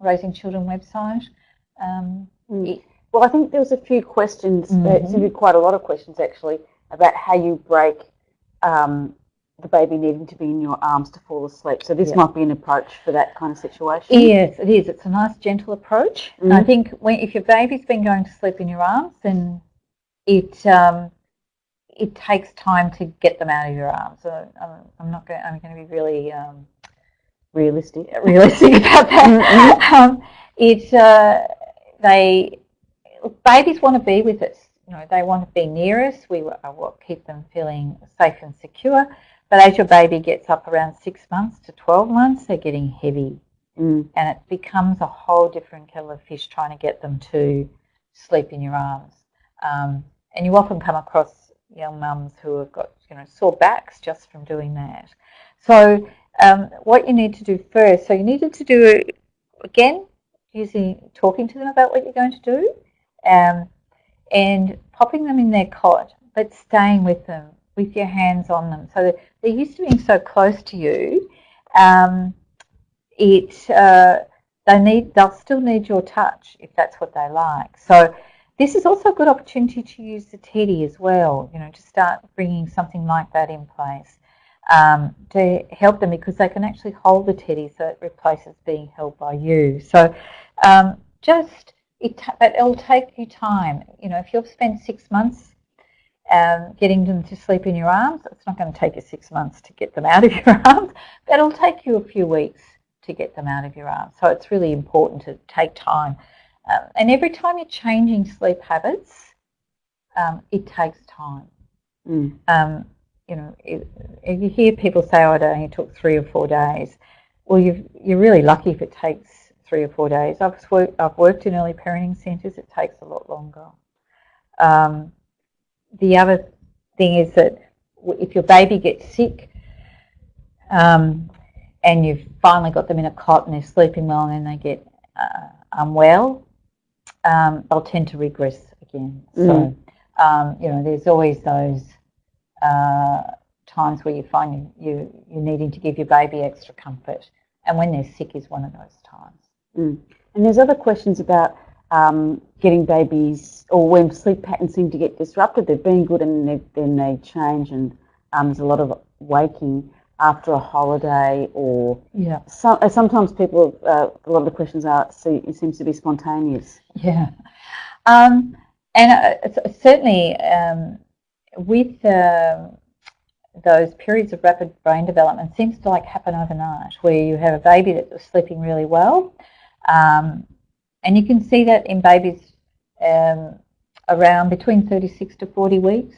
Raising Children website. Well, I think there was a few questions, there seemed to be quite a lot of questions actually, about how you break the baby needing to be in your arms to fall asleep. So this might be an approach for that kind of situation. Yes, it is. It's a nice, gentle approach. And I think if your baby's been going to sleep in your arms, then it takes time to get them out of your arms. So I'm going to be really realistic about that. Babies want to be with us. They want to be near us. We keep them feeling safe and secure. But as your baby gets up around 6 months to 12 months, they're getting heavy. And it becomes a whole different kettle of fish trying to get them to sleep in your arms. And you often come across young mums who have got sore backs just from doing that. So what you need to do first, so you needed to do, again, talking to them about what you're going to do, and popping them in their cot, but staying with them, with your hands on them. So they're used to being so close to you. They'll still need your touch if that's what they like. So this is also a good opportunity to use the teddy as well, to start bringing something like that in place. to help them, because they can actually hold the teddy, so it replaces being held by you. So but it'll take you time. You know, if you've spent 6 months getting them to sleep in your arms, it's not going to take you 6 months to get them out of your arms, but it'll take you a few weeks to get them out of your arms. So it's really important to take time. And every time you're changing sleep habits, it takes time. You know, you hear people say, "Oh, it only took 3 or 4 days." Well, you're really lucky if it takes 3 or 4 days. I've worked in early parenting centres. It takes a lot longer. The other thing is that if your baby gets sick and you've finally got them in a cot and they're sleeping well, and then they get unwell, they'll tend to regress again. So, you know, there's always those times where you find you're needing to give your baby extra comfort, and when they're sick is one of those times. And there's other questions about getting babies, or when sleep patterns seem to get disrupted. They've been good and then they change, and there's a lot of waking after a holiday, or sometimes people, a lot of the questions it seems to be spontaneous. Yeah, and certainly with those periods of rapid brain development, seems to happen overnight, where you have a baby that was sleeping really well, and you can see that in babies around between 36 to 40 weeks,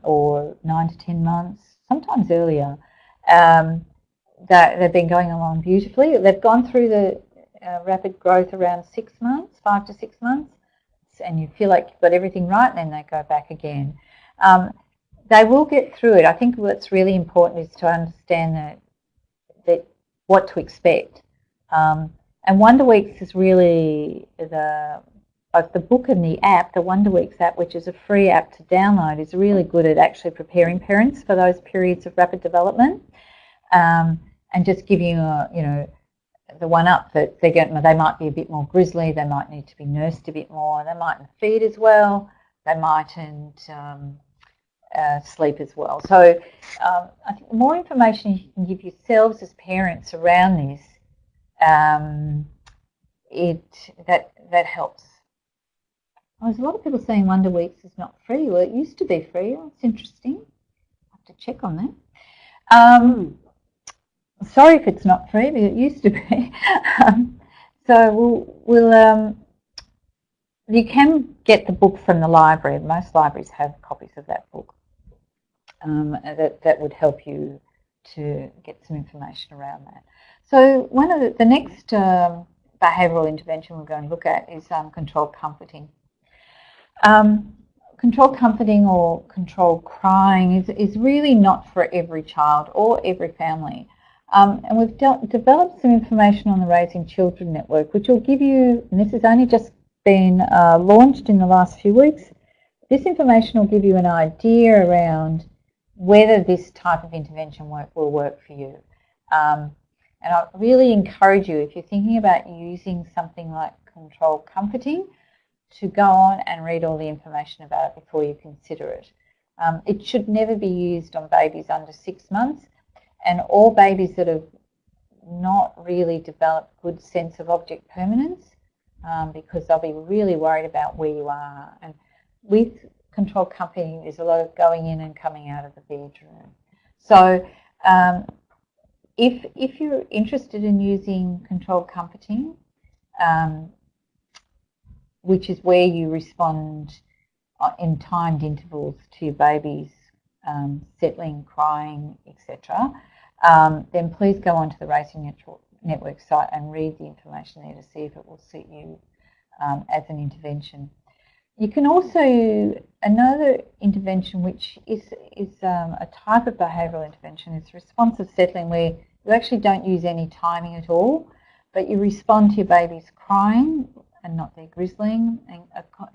or 9 to 10 months, sometimes earlier. They've been going along beautifully. They've gone through the rapid growth around 6 months, 5 to 6 months, and you feel like you've got everything right, and then they go back again. They will get through it. I think what's really important is to understand that what to expect. And Wonder Weeks is really both the book and the app. The Wonder Weeks app, which is a free app to download, is really good at actually preparing parents for those periods of rapid development, and just giving you the one up that they might be a bit more grizzly, they might need to be nursed a bit more, they mightn't feed as well, they mightn't sleep as well. So I think the more information you can give yourselves as parents around this, that helps. There's a lot of people saying Wonder Weeks is not free. Well, it used to be free. Well, it's interesting. I have to check on that. Sorry if it's not free, but it used to be. So you can get the book from the library. Most libraries have copies of that book. That would help you to get some information around that. So one of the next behavioural intervention we're going to look at is controlled comforting. Controlled comforting or controlled crying is really not for every child or every family. And we've developed some information on the Raising Children Network, which will give you, and this has only just been launched in the last few weeks, this information will give you an idea around whether this type of intervention will work for you. And I really encourage you, if you're thinking about using something like controlled comforting, to go on and read all the information about it before you consider it. It should never be used on babies under 6 months, and all babies that have not really developed good sense of object permanence, because they'll be really worried about where you are. And with controlled comforting, there's a lot of going in and coming out of the bedroom. So if you're interested in using controlled comforting, which is where you respond in timed intervals to your baby's settling, crying, etc., then please go onto the Raising Network site and read the information there to see if it will suit you as an intervention. You can also, another intervention which is a type of behavioural intervention, is responsive settling, where you actually don't use any timing at all, but you respond to your baby's crying and not their grizzling,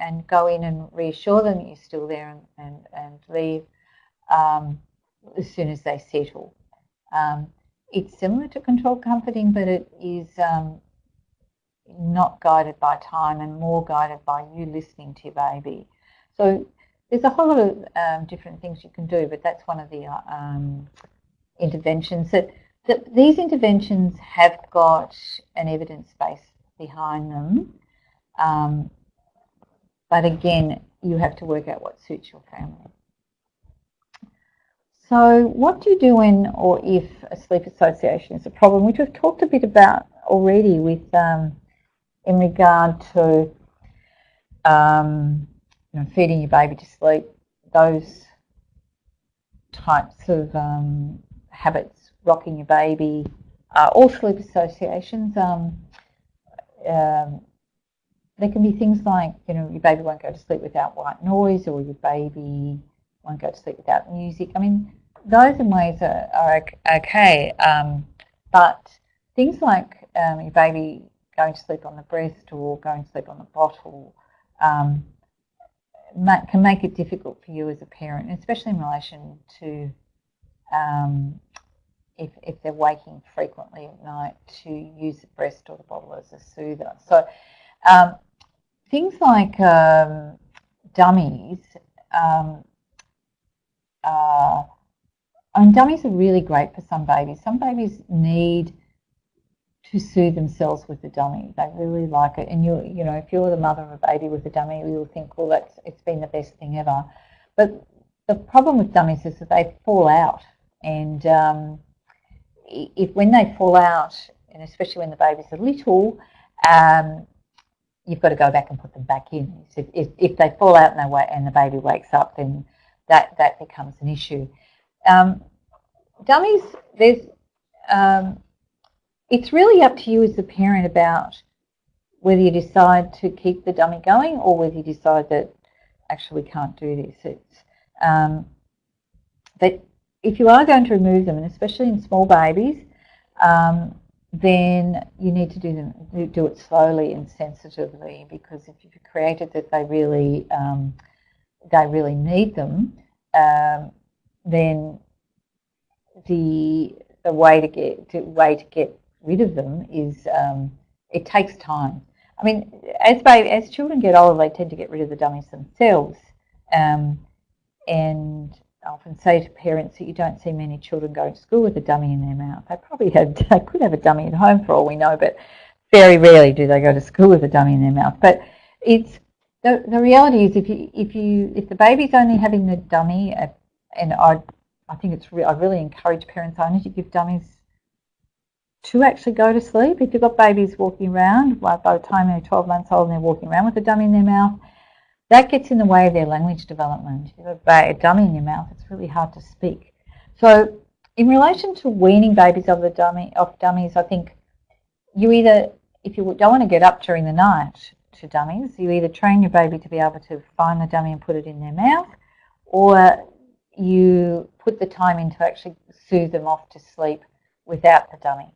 and go in and reassure them that you're still there, and leave as soon as they settle. It's similar to controlled comforting, but it is not guided by time and more guided by you listening to your baby. So there's a whole lot of different things you can do, but that's one of the interventions that these interventions have got an evidence base behind them. But again, you have to work out what suits your family. So what do you do when or if a sleep association is a problem, which we've talked a bit about already with in regard to feeding your baby to sleep, those types of habits, rocking your baby, all sleep associations. There can be things like, your baby won't go to sleep without white noise, or your baby won't go to sleep without music. I mean, those in ways are okay, but things like your baby going to sleep on the breast or going to sleep on the bottle can make it difficult for you as a parent, especially in relation to if they're waking frequently at night, to use the breast or the bottle as a soother. So things like dummies, dummies are really great for some babies. Some babies need to soothe themselves with the dummy. They really like it. And if you're the mother of a baby with a dummy, you'll think, well, it's been the best thing ever. But the problem with dummies is that they fall out. And when they fall out, and especially when the babies are little, you've got to go back and put them back in. So if they fall out and the baby wakes up, then that becomes an issue. Dummies, it's really up to you as the parent about whether you decide to keep the dummy going or whether you decide that actually we can't do this. But if you are going to remove them, and especially in small babies, then you need to do it slowly and sensitively, because if you've created that they really need them, then the way to get rid of them is it takes time. I mean, as children get older, they tend to get rid of the dummies themselves, and I often say to parents that you don't see many children going to school with a dummy in their mouth. They could have a dummy at home for all we know, but very rarely do they go to school with a dummy in their mouth. But it's the reality is if the baby's only having the dummy, and I think I really encourage parents only to give dummies to actually go to sleep. If you've got babies walking around, by the time they're 12 months old and they're walking around with a dummy in their mouth, that gets in the way of their language development. If you've got a dummy in your mouth, it's really hard to speak. So in relation to weaning babies off dummies, I think you either, if you don't want to get up during the night to dummies, you either train your baby to be able to find the dummy and put it in their mouth, or you put the time in to actually soothe them off to sleep without the dummy.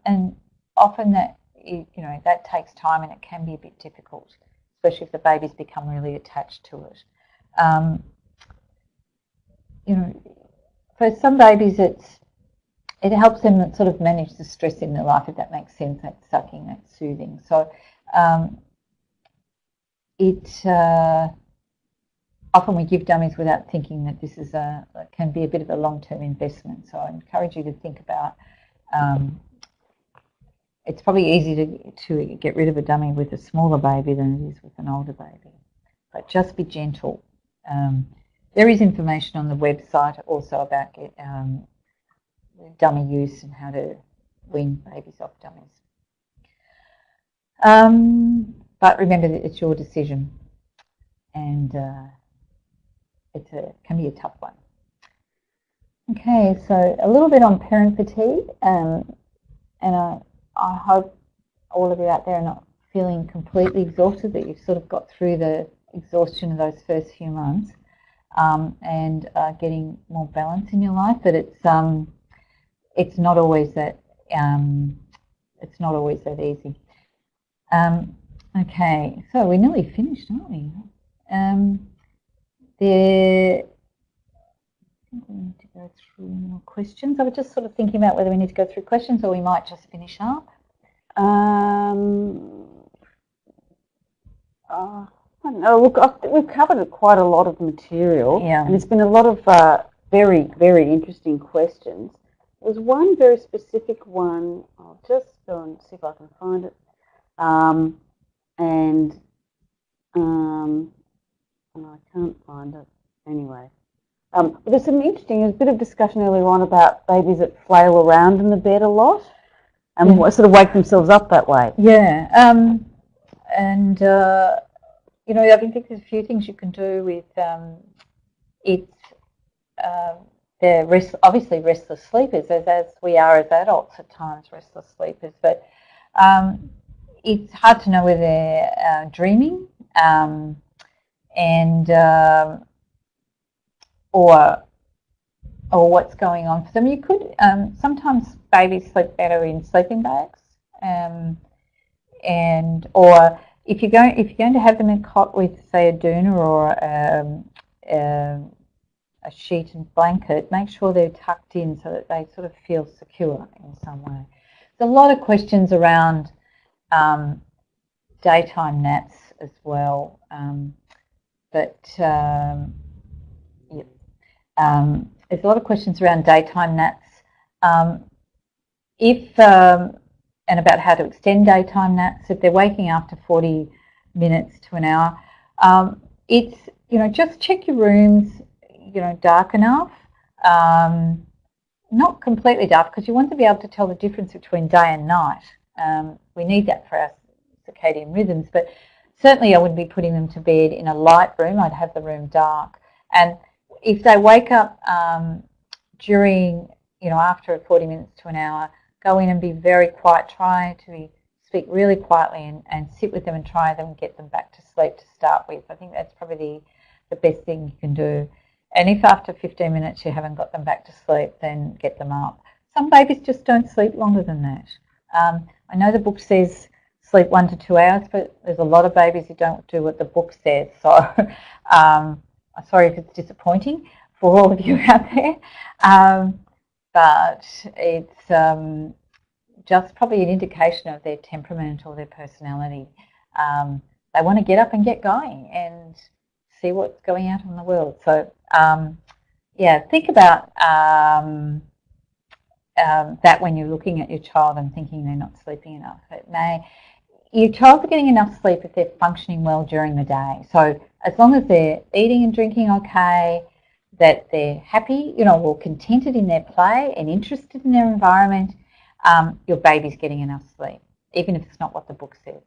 And often that takes time, and it can be a bit difficult, especially if the babies become really attached to it. For some babies it helps them sort of manage the stress in their life, if that makes sense, that sucking, that soothing. So often we give dummies without thinking that this is can be a bit of a long-term investment. So I encourage you to think about it's probably easier to get rid of a dummy with a smaller baby than it is with an older baby. But just be gentle. There is information on the website also about dummy use and how to wean babies off dummies. But remember that it's your decision, and it can be a tough one. Okay, so a little bit on parent fatigue, and I hope all of you out there are not feeling completely exhausted, that you've sort of got through the exhaustion of those first few months and getting more balance in your life. But it's not always that easy. Okay, so we're nearly finished, aren't we? I think we need to go through more questions. I was just sort of thinking about whether we need to go through questions or we might just finish up. I don't No, look, we've covered quite a lot of material, Yeah. and there's been a lot of very, very interesting questions. There was one very specific one. I'll just go and see if I can find it. And I can't find it anyway. But there's some interesting. There's a bit of discussion earlier on about babies that flail around in the bed a lot and sort of wake themselves up that way. Yeah. And you know, I think there's a few things you can do with it. They're obviously restless sleepers, as we are as adults at times, restless sleepers. But it's hard to know whether they're dreaming and or what's going on for them. You could sometimes babies sleep better in sleeping bags, and or if you're going to have them in a cot with, say, a doona or a sheet and blanket, make sure they're tucked in so that they sort of feel secure in some way. There's a lot of questions around daytime naps as well, there's a lot of questions around daytime naps. And about how to extend daytime naps. If they're waking after 40 minutes to an hour, it's, you know, just check your rooms, you know, dark enough, not completely dark, because you want to be able to tell the difference between day and night. We need that for our circadian rhythms, but certainly I wouldn't be putting them to bed in a light room. I'd have the room dark. And if they wake up during, you know, after 40 minutes to an hour, go in and be very quiet. Try to speak really quietly and sit with them and try them and get them back to sleep to start with. I think that's probably the best thing you can do. And if after 15 minutes you haven't got them back to sleep, then get them up. Some babies just don't sleep longer than that. I know the book says sleep 1 to 2 hours, but there's a lot of babies who don't do what the book says. So I'm sorry if it's disappointing for all of you out there. But it's just probably an indication of their temperament or their personality. They want to get up and get going and see what's going out in the world. So, yeah, think about that when you're looking at your child and thinking they're not sleeping enough. Your child's getting enough sleep if they're functioning well during the day. So as long as they're eating and drinking okay, that they're happy, you know, or contented in their play and interested in their environment, your baby's getting enough sleep, even if it's not what the book says.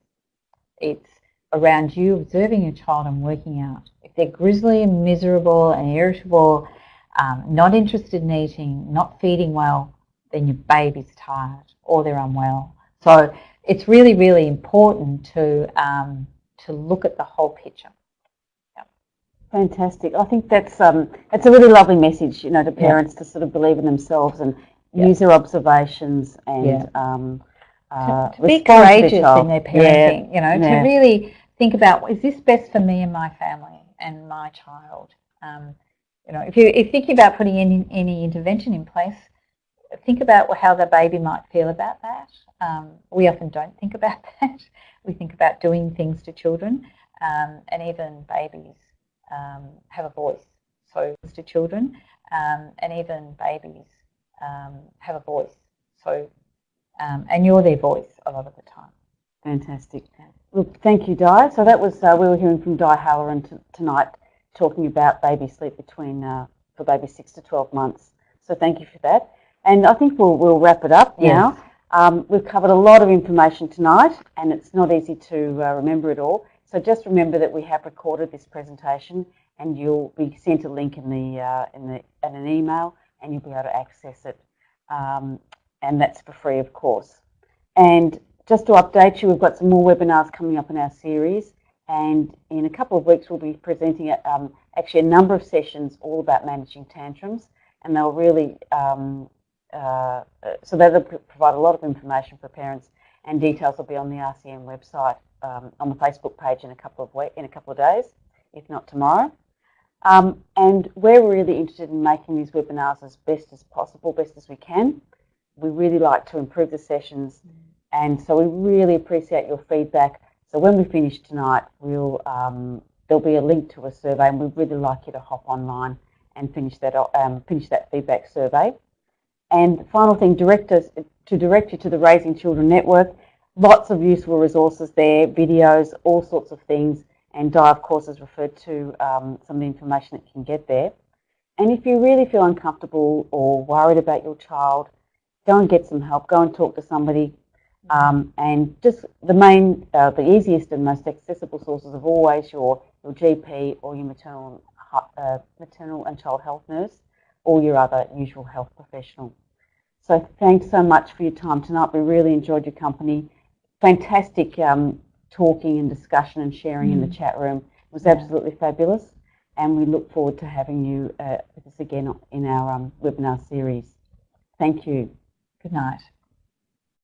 It's around you observing your child and working out. If they're grizzly and miserable and irritable, not interested in eating, not feeding well, then your baby's tired or they're unwell. So it's really, really important to look at the whole picture. Fantastic. I think that's a really lovely message, you know, to parents to sort of believe in themselves and use their observations and to be courageous in their parenting. You know, to really think about, is this best for me and my family and my child? You know, if you're thinking about putting any intervention in place, think about how the baby might feel about that. We often don't think about that. We think about doing things to children, and even babies have a voice. So to children, and even babies have a voice. So, and you're their voice a lot of the time. Fantastic. Well, thank you, Di. So that was we were hearing from Di Halloran tonight, talking about baby sleep for babies 6 to 12 months. So thank you for that. And I think we'll wrap it up now. We've covered a lot of information tonight, and it's not easy to remember it all. So just remember that we have recorded this presentation, and you'll be sent a link in an email, and you'll be able to access it. And that's for free, of course. And just to update you, we've got some more webinars coming up in our series, and in a couple of weeks we'll be presenting actually a number of sessions all about managing tantrums, and they'll really so that'll provide a lot of information for parents, and details will be on the RCM website, on the Facebook page in a couple of days, if not tomorrow. And we're really interested in making these webinars as best as possible, best as we can. We really like to improve the sessions, and so we really appreciate your feedback. So when we finish tonight, we'll there'll be a link to a survey, and we'd really like you to hop online and finish that feedback survey. And the final thing, direct you to the Raising Children Network. Lots of useful resources there, videos, all sorts of things, and Di, of course, has referred to some of the information that you can get there. And if you really feel uncomfortable or worried about your child, go and get some help, go and talk to somebody. And just the easiest and most accessible sources are always your GP or your maternal and child health nurse or your other usual health professional. So thanks so much for your time tonight. We really enjoyed your company. Fantastic talking and discussion and sharing in the chat room. It was absolutely fabulous, and we look forward to having you with us again in our webinar series. Thank you. Good night.